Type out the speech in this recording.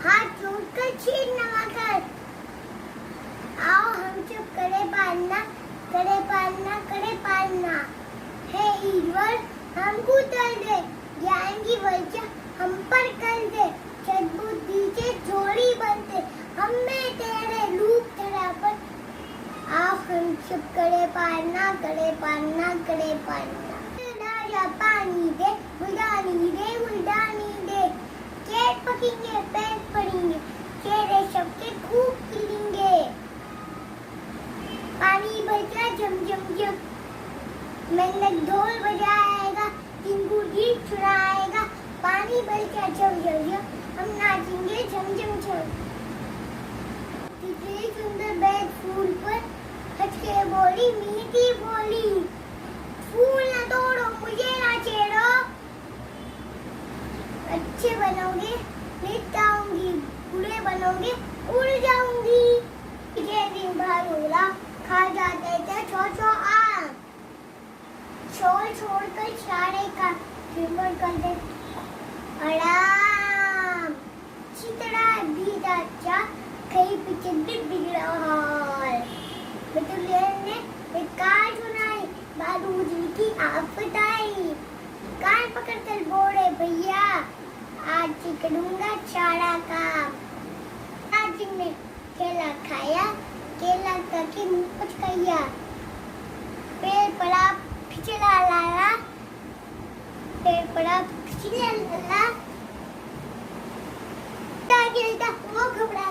हाथ जोड़कर छीन नवाकर। आओ हम सब करे पालना, करे पालना, करे पालना। हे ईश्वर हमको कर दे, ज्ञान की वर्षा हम पर कर दे। सद्बुद्धि से जोड़ी बनते, हमें तेरे रूप धरा पर। आओ हम सब करे पालना, करे पालना, करे पालना। राजा पानी दे, बुलदानी दे, बुलदानी दे। खेत पकेंगे, पैर पड़ेंगे, चेहरे सबके खूब खिलेंगे। पानी बजा जम जम जम, मेंढक ढोल बजाएगा, टिंकू गीत सुनाएगा। पानी बजा जम जम जम, हम नाचेंगे झम झम झम। कितनी सुंदर बैठ फूल पर, हंस के बोली मीठी बोली। फूल ना तोड़ो, मुझे ना छेड़ो। अच्छे बनोगे लेट आऊंगी, बुरे बनोगे उड़ जाऊंगी। ये दिन भर उड़ा खा जाते थे छो आम। छोड़ छोड़ कर सारे का ट्रिमर कर दे आराम। चितड़ा भी अच्छा, कहीं पीछे बिगड़ा हाल। बतुलियन ने एक कार सुनाई, बारूद की आफत आई। कान पकड़ कर बोले भैया आज करूंगा सारा काम। आज ने केला खाया, केला करके मुंह पचकाया। पेड़ पड़ा फिचला लाला, पेड़ पड़ा फिचला लाला। वो घबरा